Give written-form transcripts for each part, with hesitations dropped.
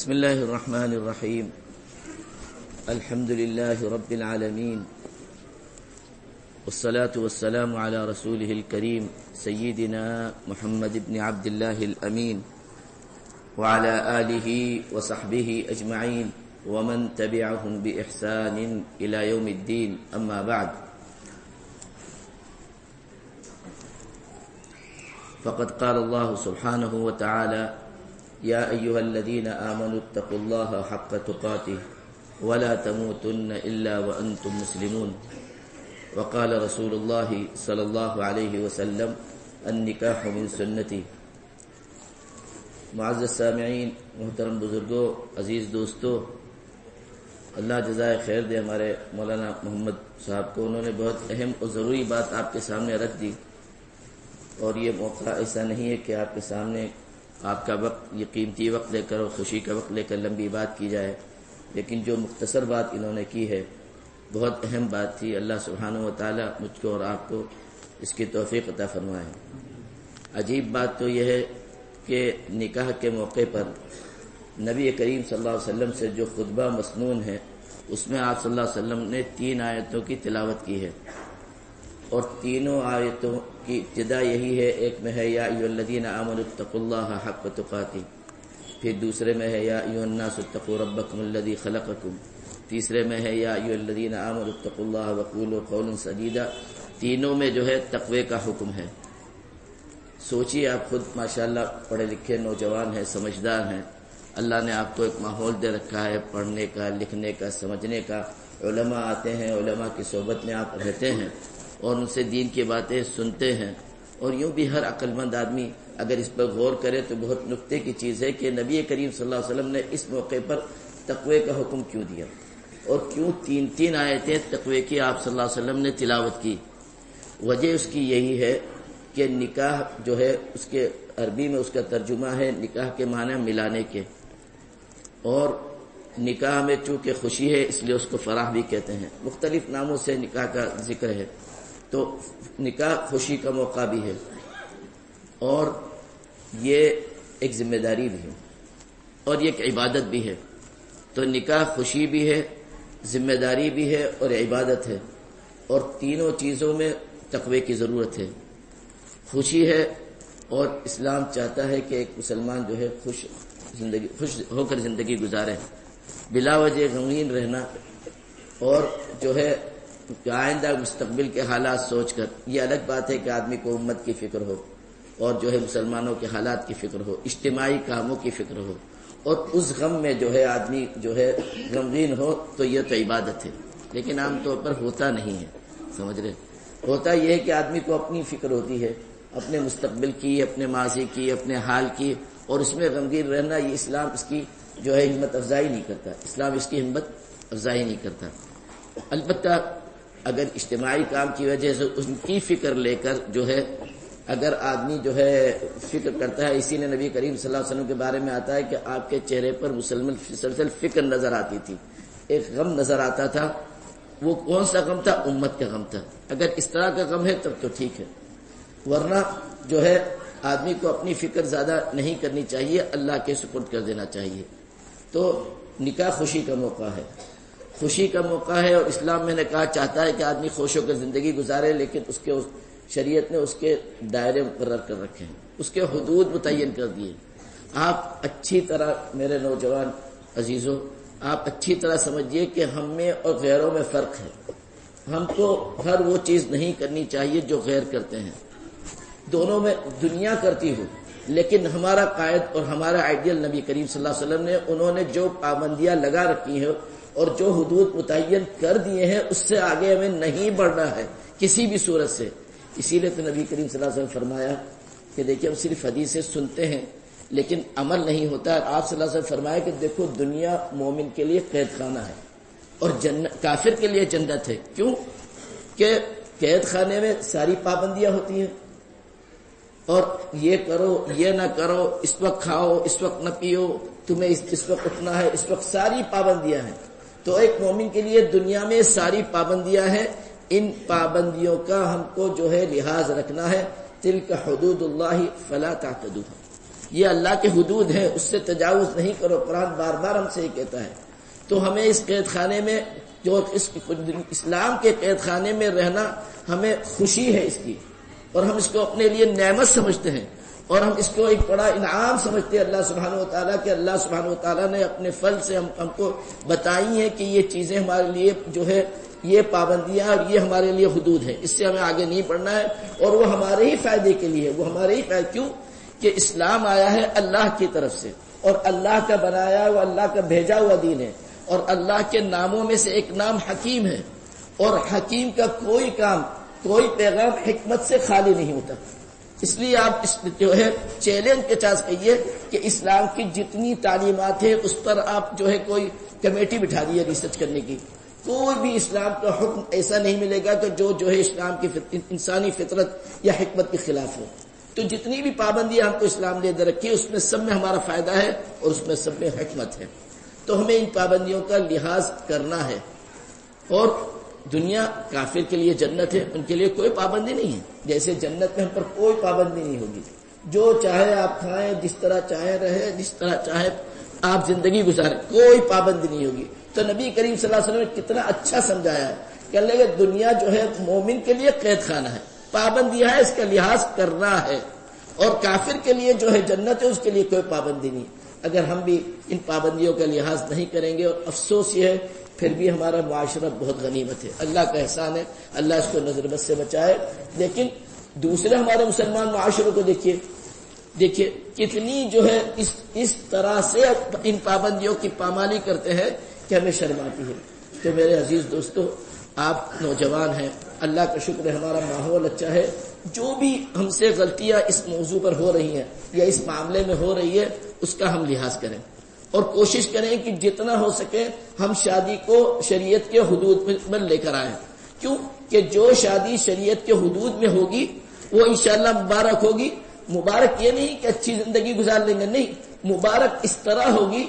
بسم الله الرحمن الرحيم. الحمد لله رب العالمين، والصلاة والسلام على رسوله الكريم سيدنا محمد بن عبد الله الأمين وعلى آله وصحبه أجمعين ومن تبعهم بإحسان إلى يوم الدين. أما بعد، فقد قال الله سبحانه وتعالى: يا أيها الذين آمنوا اتقوا الله حق تقاته ولا تموتن إلا وأنتم مسلمون. وقال رسول الله صلی اللہ علیہ وسلم: النکاح من سنتی. معزز سامعین، محترم بزرگوں، عزیز دوستوں، اللہ جزائے خیر دے ہمارے مولانا محمد صاحب کو. انہوں نے بہت اہم اور ضروری بات آپ کے سامنے رکھ دی، اور یہ موقع ایسا نہیں ہے کہ آپ کے سامنے آپ کا وقت، یہ قیمتی وقت لے کر اور خوشی کا وقت لے کر لمبی بات کی جائے، لیکن جو مختصر بات انہوں نے کی ہے بہت اہم بات تھی. اللہ سبحانہ و تعالی مجھ کو اور آپ کو اس کی توفیق عطا فرمائے. عجیب بات تو یہ ہے کہ نکاح کے موقع پر نبی کریم صلی اللہ علیہ وسلم سے جو خطبہ مسنون ہے، اس میں آپ صلی اللہ علیہ وسلم نے 3 آیتوں کی تلاوت کی ہے، اور تینوں آیتوں کی ابتدا یہی ہے. ایک میں ہے یا ایھا الذین آمنوا اتقوا اللہ حق تقاتہ، پھر دوسرے میں ہے یا ایھا الناس اتقوا ربکم الذی خلقکم، تیسرے میں ہے یا ایھا الذین آمنوا اتقوا اللہ وقولوا قولا سدیدا. تینوں میں جو ہے تقوی کا حکم ہے. سوچیے، آپ خود ماشاءاللہ پڑھے لکھے نوجوان ہیں، سمجھدار ہیں. اللہ نے آپ کو ایک ماحول دے رکھا ہے پڑھنے کا، لکھنے کا، سمجھنے کا. علماء آتے ہیں، علماء کی صحبت میں آپ رہتے ہیں اور ان سے دین کی باتیں سنتے ہیں. اور یوں بھی ہر عقل مند آدمی اگر اس پر غور کرے تو بہت نکتے کی چیز ہے کہ نبی کریم صلی اللہ علیہ وسلم نے اس موقع پر تقوی کا حکم کیوں دیا، اور کیوں 3 آیتیں تقوی کی آپ صلی اللہ علیہ وسلم نے تلاوت کی. وجہ اس کی یہی ہے کہ نکاح جو ہے اس کے عربی میں اس کا ترجمہ ہے نکاح کے معنی ملانے کے، اور نکاح میں چونکہ خوشی ہے اس لیے اس کو فرح بھی کہتے ہیں. مختلف ناموں سے نکاح کا ذکر ہے. تو نکاح خوشی کا موقع بھی ہے، اور یہ ایک ذمہ داری بھی ہے، اور یہ ایک عبادت بھی ہے. تو نکاح خوشی بھی ہے، ذمہ داری بھی ہے، اور عبادت ہے. اور تینوں چیزوں میں تقوی کی ضرورت ہے. خوشی ہے، اور اسلام چاہتا ہے کہ ایک مسلمان جو ہے خوش ہو کر زندگی گزارے، بلا وجہ غمگین رہنا، اور جو ہے آئندہ مستقبل کے حالات سوچ کر. یہ الگ بات ہے کہ آدمی کو امت کی فکر ہو، اور جو ہے مسلمانوں کے حالات کی فکر ہو، اجتماعی کاموں کی فکر ہو، اور اس غم میں جو ہے آدمی جو ہے غمگین ہو، تو یہ تو عبادت ہے. لیکن عام طور پر ہوتا نہیں ہے، سمجھ رہے. ہوتا یہ ہے کہ آدمی کو اپنی فکر ہوتی ہے، اپنے مستقبل کی، اپنے ماضی کی، اپنے حال کی، اور اس میں غمگین رہنا. یہ اسلام اس کی جو ہے ہمت افزائی نہیں کرتا. اسلام اس کی ہمت افزائی نہیں کرتا. البتہ اگر اجتماعی کام کی وجہ سے ان کی فکر لے کر جو ہے اگر آدمی جو ہے فکر کرتا ہے، اسی لیے نبی کریم صلی اللہ علیہ وسلم کے بارے میں آتا ہے کہ آپ کے چہرے پر مسلسل فکر نظر آتی تھی، ایک غم نظر آتا تھا. وہ کون سا غم تھا؟ امت کا غم تھا. اگر اس طرح کا غم ہے تب تو ٹھیک ہے، ورنہ جو ہے آدمی کو اپنی فکر زیادہ نہیں کرنی چاہیے، اللہ کے سپرد کر دینا چاہیے. تو نکاح خوشی کا موقع ہے، خوشی کا موقع ہے. اور اسلام میں نے کہا چاہتا ہے کہ آدمی خوش ہو کر زندگی گزارے، لیکن اس کے شریعت نے اس کے دائرے مقرر کر رکھے ہیں، اس کے حدود متعین کر دیے. آپ اچھی طرح، میرے نوجوان عزیزوں، آپ اچھی طرح سمجھیے کہ ہم میں اور غیروں میں فرق ہے. ہم کو ہر وہ چیز نہیں کرنی چاہیے جو غیر کرتے ہیں. دونوں میں دنیا کرتی ہو، لیکن ہمارا قائد اور ہمارا آئیڈیل نبی کریم صلی اللہ علیہ وسلم نے، انہوں نے جو پابندیاں لگا رکھی ہیں اور جو حدود متعین کر دیے ہیں، اس سے آگے ہمیں نہیں بڑھنا ہے کسی بھی صورت سے. اسی لیے تو نبی کریم صلی اللہ علیہ وسلم فرمایا کہ دیکھیے ہم صرف حدیثیں سنتے ہیں لیکن عمل نہیں ہوتا ہے. آپ صلی اللہ علیہ وسلم فرمایا کہ دیکھو دنیا مومن کے لیے قید خانہ ہے اور کافر کے لیے جنت ہے. کیوں کہ قید خانے میں ساری پابندیاں ہوتی ہیں، اور یہ کرو، یہ نہ کرو، اس وقت کھاؤ، اس وقت نہ پیو، تمہیں اس وقت اٹھنا ہے، اس وقت ساری پابندیاں ہیں. تو ایک مومن کے لیے دنیا میں ساری پابندیاں ہیں. ان پابندیوں کا ہم کو جو ہے لحاظ رکھنا ہے. تلک حدود اللہ فلا تعتدوها. یہ اللہ کے حدود ہیں، اس سے تجاوز نہیں کرو، قرآن بار بار ہم سے یہ کہتا ہے۔ تو ہمیں اس قید خانے میں، جو اسلام کے قید خانے میں رہنا، ہمیں خوشی ہے اس کی، اور ہم اس کو اپنے لیے نعمت سمجھتے ہیں، اور ہم اس کو ایک بڑا انعام سمجھتے ہیں اللہ سبحانہ و تعالیٰ کہ اللہ سبحانہ و تعالیٰ نے اپنے فضل سے ہم کو بتائی ہیں کہ یہ چیزیں ہمارے لیے جو ہے یہ پابندیاں اور یہ ہمارے لیے حدود ہیں، اس سے ہمیں آگے نہیں بڑھنا ہے، اور وہ ہمارے ہی فائدے کے لیے، وہ ہمارے ہی فائدے، کیوں کہ اسلام آیا ہے اللہ کی طرف سے، اور اللہ کا بنایا ہوا، اللہ کا بھیجا ہوا دین ہے، اور اللہ کے ناموں میں سے ایک نام حکیم ہے، اور حکیم کا کوئی کام، کوئی پیغام حکمت سے خالی نہیں ہوتا۔ اس لیے آپ اس جو ہے چیلنج کے ساتھ کہیے کہ اسلام کی جتنی تعلیمات ہیں اس پر آپ جو ہے کوئی کمیٹی بٹھا دیے ریسرچ کرنے کی، کوئی بھی اسلام کا حکم ایسا نہیں ملے گا کہ جو ہے اسلام کی انسانی فطرت یا حکمت کے خلاف ہو۔ تو جتنی بھی پابندیاں ہم کو اسلام نے دے رکھی ہے، اس میں سب میں ہمارا فائدہ ہے اور اس میں سب میں حکمت ہے۔ تو ہمیں ان پابندیوں کا لحاظ کرنا ہے۔ اور دنیا کافر کے لیے جنت ہے، ان کے لیے کوئی پابندی نہیں ہے، جیسے جنت میں ہم پر کوئی پابندی نہیں ہوگی، جو چاہے آپ کھائیں، جس طرح چاہے رہیں، جس طرح چاہے آپ زندگی گزاریں، کوئی پابندی نہیں ہوگی۔ تو نبی کریم صلی اللہ علیہ وسلم نے کتنا اچھا سمجھایا ہے کہ اللہ کہ دنیا جو ہے مومن کے لیے قید خانہ ہے، پابندیاں ہے، اس کا لحاظ کرنا ہے، اور کافر کے لیے جو ہے جنت ہے، اس کے لیے کوئی پابندی نہیں۔ اگر ہم بھی ان پابندیوں کا لحاظ نہیں کریں گے، اور افسوس یہ ہے پھر بھی ہمارا معاشرہ بہت غنیمت ہے، اللہ کا احسان ہے، اللہ اس کو نظر بد سے بچائے۔ لیکن دوسرے ہمارے مسلمان معاشروں کو دیکھیے کتنی جو ہے اس طرح سے ان پابندیوں کی پامالی کرتے ہیں کہ ہمیں شرم آتی ہے۔ تو میرے عزیز دوستو، آپ نوجوان ہیں، اللہ کا شکر ہے ہمارا ماحول اچھا ہے، جو بھی ہم سے غلطیاں اس موضوع پر ہو رہی ہیں یا اس معاملے میں ہو رہی ہے اس کا ہم لحاظ کریں، اور کوشش کریں کہ جتنا ہو سکے ہم شادی کو شریعت کے حدود میں لے کر آئیں۔ کیوں کہ جو شادی شریعت کے حدود میں ہوگی وہ انشاءاللہ مبارک ہوگی۔ مبارک یہ نہیں کہ اچھی زندگی گزار لیں گے، نہیں، مبارک اس طرح ہوگی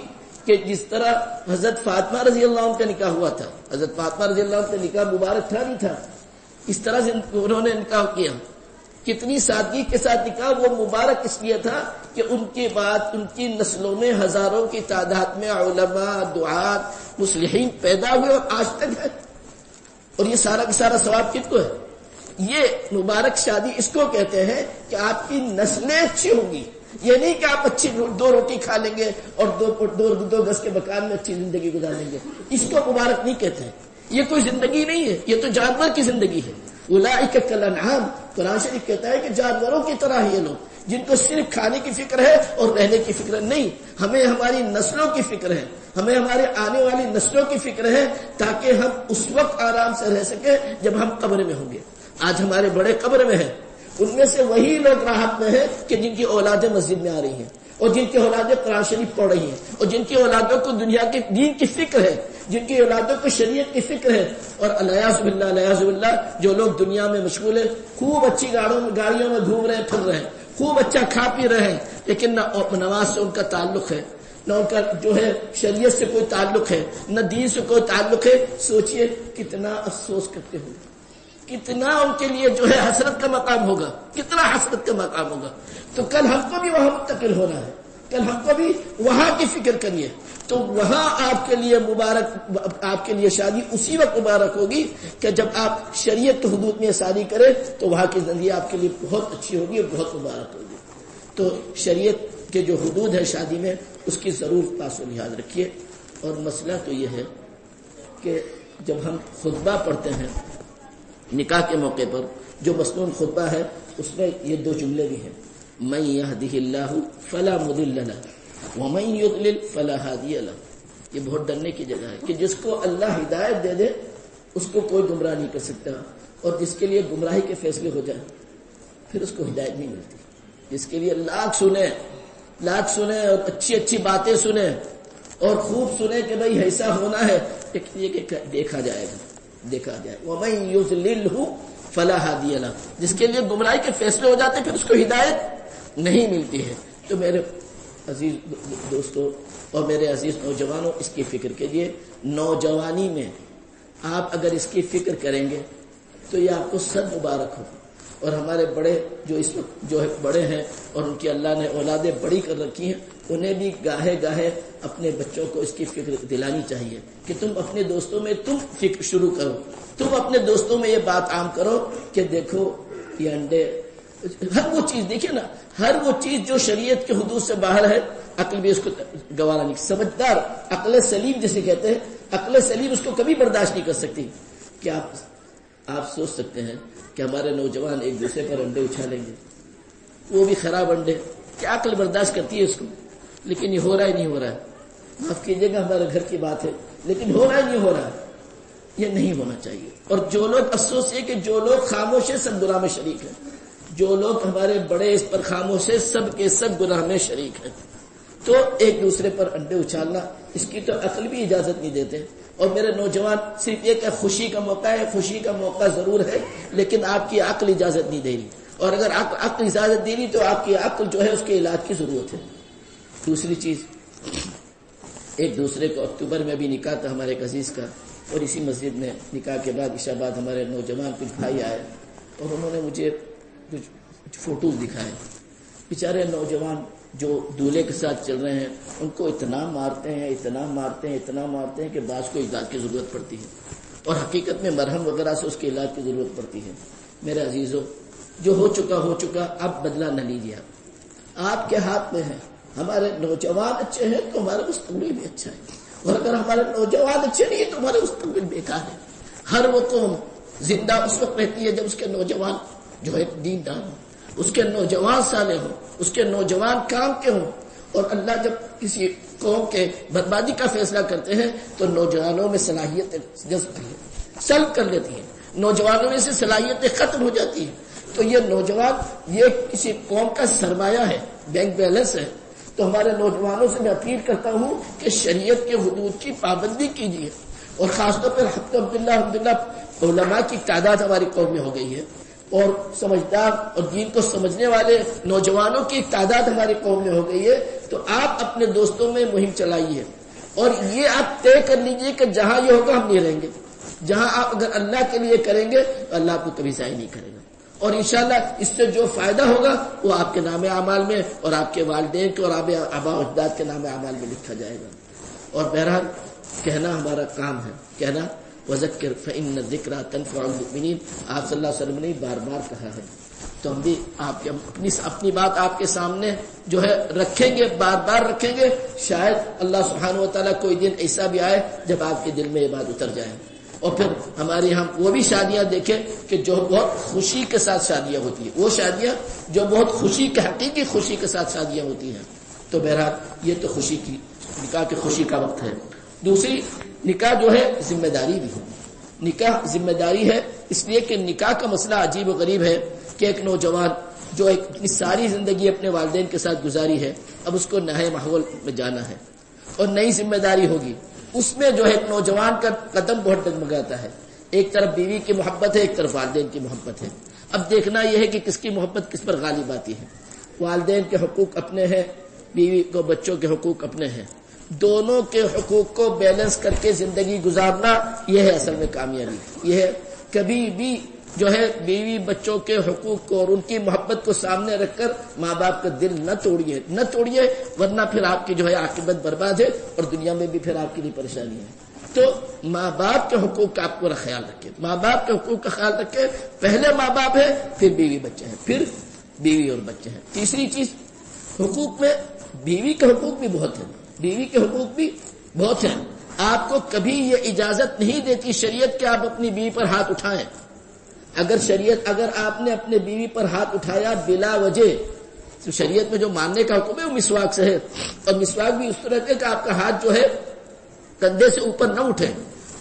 کہ جس طرح حضرت فاطمہ رضی اللہ عنہ کا نکاح ہوا تھا، حضرت فاطمہ رضی اللہ عنہ کا نکاح مبارک تھا نہیں تھا؟ اس طرح انہوں نے نکاح کیا، کتنی سادگی کے ساتھ نکاح، وہ مبارک اس لیے تھا کہ ان کے بعد ان کی نسلوں میں ہزاروں کی تعداد میں علماء، دعات، مصلحین پیدا ہوئے اور آج تک ہے۔ اور یہ سارا کا سارا ثواب کن کو ہے؟ یہ مبارک شادی اس کو کہتے ہیں کہ آپ کی نسلیں اچھی ہوں گی، یہ نہیں کہ آپ اچھی دو روٹی کھا لیں گے اور دو گز کے مکان میں اچھی زندگی گزار لیں گے، اس کو مبارک نہیں کہتے ہیں۔ یہ کوئی زندگی نہیں ہے، یہ تو جانور کی زندگی ہے۔ اولئک کالانعام، قرآن شریف کہتا ہے کہ جانوروں کی طرح یہ لوگ، جن کو صرف کھانے کی فکر ہے اور رہنے کی فکر نہیں۔ ہمیں ہماری نسلوں کی فکر ہے، ہمیں ہمارے آنے والی نسلوں کی فکر ہے، تاکہ ہم اس وقت آرام سے رہ سکیں جب ہم قبر میں ہوں گے۔ آج ہمارے بڑے قبر میں ہیں، ان میں سے وہی لوگ راحت میں ہیں کہ جن کی اولادیں مسجد میں آ رہی ہیں، اور جن کی اولادیں قرآن شریف پڑھ رہی ہیں، اور جن کی اولادوں کو دنیا کے دین کی فکر ہے، جن کی اولادوں کو شریعت کی فکر ہے۔ اور الیاذ باللہ جو لوگ دنیا میں مشغول ہیں، خوب اچھی گاڑیوں میں گھوم رہے ہیں، پھر رہے ہیں، خوب اچھا کھا پی رہے ہیں، لیکن نہ نماز سے ان کا تعلق ہے، نہ ان کا جو ہے شریعت سے کوئی تعلق ہے، نہ دین سے کوئی تعلق ہے۔ سوچئے کتنا افسوس کرتے ہوں، کتنا ان کے لیے جو ہے حسرت کا مقام ہوگا، کتنا حسرت کا مقام ہوگا۔ تو کل ہم کو بھی وہاں منتقل ہونا ہے، کل ہم کو بھی وہاں کی فکر کریے، تو وہاں آپ کے لیے مبارک، آپ کے لیے شادی اسی وقت مبارک ہوگی کہ جب آپ شریعت کے حدود میں شادی کریں، تو وہاں کی زندگی آپ کے لیے بہت اچھی ہوگی اور بہت مبارک ہوگی۔ تو شریعت کے جو حدود ہے شادی میں، اس کی ضرور پاس و لحاظ رکھیے۔ اور مسئلہ تو یہ ہے کہ جب ہم خطبہ پڑھتے ہیں نکاح کے موقع پر، جو مسنون خطبہ ہے اس میں یہ دو جملے بھی ہیں، من یہدہ اللہ فلا مضل لہ ومن یضلل فلا ہادی لہ۔ یہ بہت ڈرنے کی جگہ ہے کہ جس کو اللہ ہدایت دے دے اس کو کوئی گمراہ نہیں کر سکتا، اور جس کے لیے گمراہی کے فیصلے ہو جائیں پھر اس کو ہدایت نہیں ملتی۔ جس کے لیے لاکھ سنیں اور اچھی اچھی باتیں سنیں اور خوب سنیں کہ بھئی ایسا ہونا ہے، لیکن یہ کہ دیکھا جائے وَمَن يُضْلِلْهُ فَلَا هَادِيَ لَهُ، جس کے لیے گمراہی کے فیصلے ہو جاتے ہیں پھر اس کو ہدایت نہیں ملتی ہے۔ تو میرے عزیز دوستو اور میرے عزیز نوجوانوں، اس کی فکر کیجئے۔ نوجوانی میں آپ اگر اس کی فکر کریں گے تو یہ آپ کو صد مبارک ہو، اور ہمارے بڑے جو اس وقت جو ہے بڑے ہیں اور ان کی اللہ نے اولادیں بڑی کر رکھی ہیں، انہیں بھی گاہے گاہے اپنے بچوں کو اس کی فکر دلانی چاہیے کہ تم اپنے دوستوں میں تم فکر شروع کرو، تم اپنے دوستوں میں یہ بات عام کرو کہ دیکھو یہ انڈے، ہر وہ چیز دیکھیے نا، ہر وہ چیز جو شریعت کے حدود سے باہر ہے عقل بھی اس کو گوارا نہیں، سمجھدار عقل سلیم جسے کہتے ہیں، عقل سلیم اس کو کبھی برداشت نہیں کر سکتی۔ کیا آپ سوچ سکتے ہیں کہ ہمارے نوجوان ایک دوسرے پر انڈے اچھالیں گے، وہ بھی خراب انڈے؟ کیا عقل برداشت کرتی ہے اس کو؟ لیکن یہ ہو رہا ہی نہیں ہو رہا ہے، معاف کیجیے گا ہمارے گھر کی بات ہے، لیکن ہو رہا ہی نہیں ہو رہا ہے، یہ نہیں ہونا چاہیے۔ اور جو لوگ، افسوس یہ کہ جو لوگ خاموش ہیں سب گناہ میں شریک ہیں، جو لوگ ہمارے بڑے اس پر خاموش ہیں سب کے سب گناہ میں شریک ہیں۔ تو ایک دوسرے پر انڈے اچھالنا اس کی تو عقل بھی اجازت نہیں دیتے۔ اور میرے نوجوان، صرف یہ کہ خوشی کا موقع ہے، خوشی کا موقع ضرور ہے، لیکن آپ کی عقل اجازت نہیں دے رہی، اور اگر عقل اجازت دے رہی تو آپ کی عقل جو ہے اس کے علاج کی ضرورت ہے۔ دوسری چیز، ایک دوسرے کو اکتوبر میں بھی نکاح تھا ہمارے ایک عزیز کا، اور اسی مسجد میں نکاح کے بعد عشاء بعد ہمارے نوجوان کچھ بھائی آئے اور انہوں نے مجھے کچھ فوٹوز دکھائے۔ بیچارے نوجوان جو دولہے کے ساتھ چل رہے ہیں ان کو اتنا مارتے ہیں، اتنا مارتے ہیں، اتنا مارتے ہیں کہ بعض کو علاج کی ضرورت پڑتی ہے، اور حقیقت میں مرہم وغیرہ سے اس کے علاج کی ضرورت پڑتی ہے۔ میرے عزیزوں، جو ہو چکا اب بدلہ نہ لیجیے، آپ کے ہاتھ میں ہے۔ ہمارے نوجوان اچھے ہیں تو ہمارا مستقبل بھی اچھا ہے، اور اگر ہمارے نوجوان اچھے نہیں تو ہمارا مستقبل بیکار ہے۔ ہر وہ قوم زندہ اس وقت رہتی ہے جب اس کے نوجوان جو ہے دین دار ہوں، اس کے نوجوان صالح ہوں، اس کے نوجوان کام کے ہوں۔ اور اللہ جب کسی قوم کے بربادی کا فیصلہ کرتے ہیں تو نوجوانوں میں صلاحیتیں سلب کر لیتی ہیں، نوجوانوں میں سے صلاحیتیں ختم ہو جاتی ہیں۔ تو یہ نوجوان یہ کسی قوم کا سرمایہ ہے، بینک بیلنس ہے۔ تو ہمارے نوجوانوں سے میں اپیل کرتا ہوں کہ شریعت کے حدود کی پابندی کیجیے، اور خاص طور پر الحمدللہ علماء کی تعداد ہماری قوم میں ہو گئی ہے، اور سمجھدار اور دین کو سمجھنے والے نوجوانوں کی تعداد ہماری قوم میں ہو گئی ہے۔ تو آپ اپنے دوستوں میں مہم چلائیے، اور یہ آپ طے کر لیجئے کہ جہاں یہ ہوگا ہم نہیں رہیں گے۔ جہاں آپ اگر اللہ کے لیے کریں گے تو اللہ آپ کو کبھی ضائع نہیں کرے گا، اور انشاءاللہ اس سے جو فائدہ ہوگا وہ آپ کے نام اعمال میں اور آپ کے والدین کے اور آباء و اجداد کے نام اعمال میں لکھا جائے گا۔ اور بہرحال کہنا ہمارا کام ہے، کہنا وذکر فإن الذکریٰ تنفع المؤمنین، آپ صلی اللہ علیہ وسلم نے بار بار کہا ہے۔ تو ہم بھی آپ اپنی بات آپ کے سامنے جو ہے رکھیں گے، بار بار رکھیں گے۔ شاید اللہ سبحانہ و تعالیٰ کوئی دن ایسا بھی آئے جب آپ کے دل میں یہ بات اتر جائے، اور پھر ہمارے یہاں وہ بھی شادیاں دیکھیں کہ جو بہت خوشی کے ساتھ شادیاں ہوتی ہیں، وہ شادیاں جو بہت خوشی کے حقیقی خوشی کے ساتھ شادیاں ہوتی ہیں۔ تو بہرحال یہ تو خوشی کی، نکاح کی خوشی کا وقت ہے۔ دوسری، نکاح جو ہے ذمہ داری بھی ہے، نکاح ذمہ داری ہے، اس لیے کہ نکاح کا مسئلہ عجیب و غریب ہے کہ ایک نوجوان جو اپنی ساری زندگی اپنے والدین کے ساتھ گزاری ہے، اب اس کو نئے ماحول میں جانا ہے اور نئی ذمہ داری ہوگی۔ اس میں جو ہے ایک نوجوان کا قدم بہت ڈگمگاتا ہے، ایک طرف بیوی کی محبت ہے، ایک طرف والدین کی محبت ہے۔ اب دیکھنا یہ ہے کہ کس کی محبت کس پر غالب آتی ہے۔ والدین کے حقوق اپنے ہیں، بیوی کو بچوں کے حقوق اپنے ہیں، دونوں کے حقوق کو بیلنس کر کے زندگی گزارنا، یہ ہے اصل میں کامیابی۔ یہ ہے کبھی بھی جو ہے بیوی بچوں کے حقوق کو اور ان کی محبت کو سامنے رکھ کر ماں باپ کا دل نہ توڑیے، ورنہ پھر آپ کی جو ہے عاقبت برباد ہے، اور دنیا میں بھی پھر آپ کے لیے پریشانی ہے۔ تو ماں باپ کے حقوق کا آپ پورا خیال رکھیں، ماں باپ کے حقوق کا خیال رکھیں۔ پہلے ماں باپ ہے، پھر بیوی بچے ہیں، پھر بیوی اور بچے ہیں۔ تیسری چیز، حقوق میں بیوی کے حقوق بھی بہت ہیں، بیوی کے حقوق بھی بہت ہیں۔ آپ کو کبھی یہ اجازت نہیں دیتی شریعت کہ آپ اپنی بیوی پر ہاتھ اٹھائیں۔ اگر آپ نے اپنے بیوی پر ہاتھ اٹھایا بلا وجہ، تو شریعت میں جو ماننے کا حکم ہے وہ مسواک سے ہے، اور مسواک بھی اس طرح ہے کہ آپ کا ہاتھ جو ہے کندھے سے اوپر نہ اٹھے۔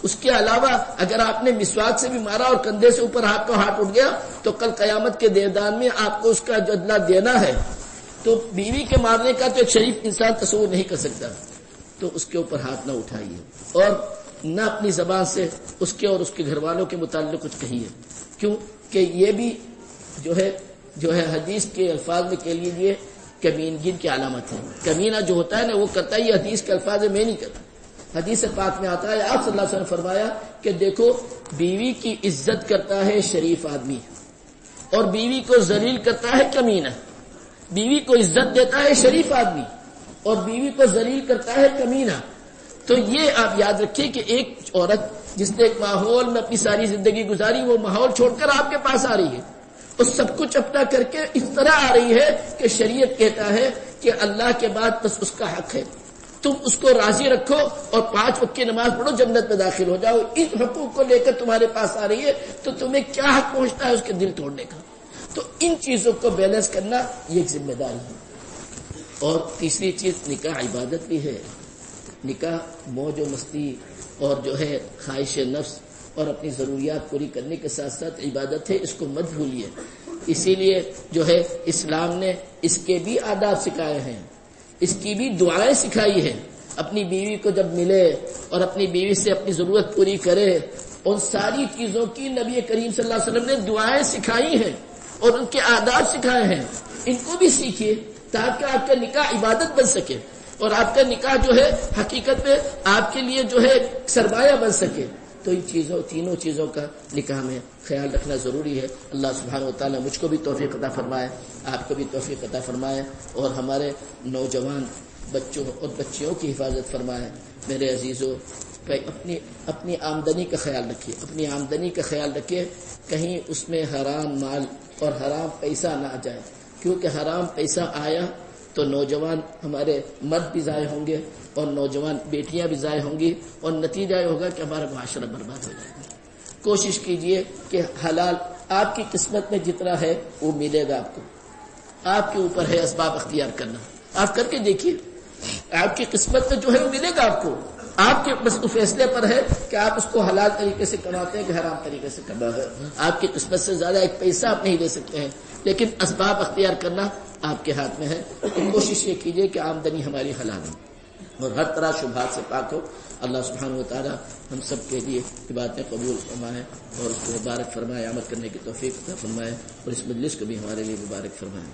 اس کے علاوہ اگر آپ نے مسواک سے بھی مارا اور کندھے سے اوپر ہاتھ اٹھ گیا تو کل قیامت کے دیدان میں آپ کو اس کا بدلہ دینا ہے۔ تو بیوی کے مارنے کا تو ایک شریف انسان تصور نہیں کر سکتا، تو اس کے اوپر ہاتھ نہ اٹھائیے، اور نہ اپنی زبان سے اس کے اور اس کے گھر والوں کے متعلق کچھ کہیے، کیوں کہ یہ بھی جو ہے حدیث کے الفاظ میں کہہ لیجیے کمینگی کی علامت ہے۔ کمینہ جو ہوتا ہے نا وہ کرتا ہے، یہ حدیث کے الفاظ میں نہیں کرتا، حدیث پاک میں آتا ہے، آپ صلی اللہ علیہ وسلم نے فرمایا کہ دیکھو بیوی کی عزت کرتا ہے شریف آدمی، اور بیوی کو ذلیل کرتا ہے کمینہ، بیوی کو عزت دیتا ہے شریف آدمی اور بیوی کو ذلیل کرتا ہے کمینہ، تو یہ آپ یاد رکھیے کہ ایک عورت جس نے ایک ماحول میں اپنی ساری زندگی گزاری، وہ ماحول چھوڑ کر آپ کے پاس آ رہی ہے اور سب کچھ اپنا کر کے اس طرح آ رہی ہے کہ شریعت کہتا ہے کہ اللہ کے بعد بس اس کا حق ہے، تم اس کو راضی رکھو اور 5 وقت کی نماز پڑھو، جنت میں داخل ہو جاؤ۔ ان حقوق کو لے کر تمہارے پاس آ رہی ہے تو تمہیں کیا حق پہنچتا ہے اس کے دل توڑنے کا؟ تو ان چیزوں کو بیلنس کرنا یہ ایک ذمہ داری ہے۔ اور تیسری چیز نکاح عبادت بھی ہے، نکاح موج و مستی اور جو ہے خواہش نفس اور اپنی ضروریات پوری کرنے کے ساتھ ساتھ عبادت ہے، اس کو مت بھولیے۔ اسی لیے جو ہے اسلام نے اس کے بھی آداب سکھائے ہیں، اس کی بھی دعائیں سکھائی ہیں۔ اپنی بیوی کو جب ملے اور اپنی بیوی سے اپنی ضرورت پوری کرے، ان ساری چیزوں کی نبی کریم صلی اللہ علیہ وسلم نے دعائیں سکھائی ہیں اور ان کے آداب سکھائے ہیں، ان کو بھی سیکھیے تاکہ آپ کا نکاح عبادت بن سکے اور آپ کا نکاح جو ہے حقیقت میں آپ کے لیے جو ہے سرمایہ بن سکے۔ تو ان تینوں چیزوں کا نکاح میں خیال رکھنا ضروری ہے۔ اللہ سبحانہ و تعالیٰ مجھ کو بھی توفیق عطا فرمائے، آپ کو بھی توفیق عطا فرمائے اور ہمارے نوجوان بچوں اور بچیوں کی حفاظت فرمائے۔ میرے عزیزوں، اپنی آمدنی کا خیال رکھیے، اپنی آمدنی کا خیال رکھیے، کہیں اس میں حرام مال اور حرام پیسہ نہ آ جائے، کیونکہ حرام پیسہ آیا تو نوجوان ہمارے مرد بھی ضائع ہوں گے اور نوجوان بیٹیاں بھی ضائع ہوں گی اور نتیجہ یہ ہوگا کہ ہمارا معاشرہ برباد ہو جائے گا۔ کوشش کیجئے کہ حلال آپ کی قسمت میں جتنا ہے وہ ملے گا آپ کو، آپ کے اوپر ہے اسباب اختیار کرنا، آپ کر کے دیکھیے، آپ کی قسمت میں جو ہے وہ ملے گا آپ کو، آپ کے بس فیصلے پر ہے کہ آپ اس کو حلال طریقے سے کماتے ہیں کہ حرام طریقے سے کماتے ہیں۔ آپ کی قسمت سے زیادہ ایک پیسہ آپ نہیں دے سکتے ہیں، لیکن اسباب اختیار کرنا آپ کے ہاتھ میں ہے۔ تو کوشش یہ کیجئے کہ آمدنی ہماری حلال ہو اور ہر طرح شبہات سے پاک ہو۔ اللہ سبحانہ و تعالی ہم سب کے لیے عبادتیں قبول فرمائے اور اس کو مبارک فرمائے، عمل کرنے کی توفیق عطا فرمائے اور اس مجلس کو بھی ہمارے لیے مبارک فرمائے۔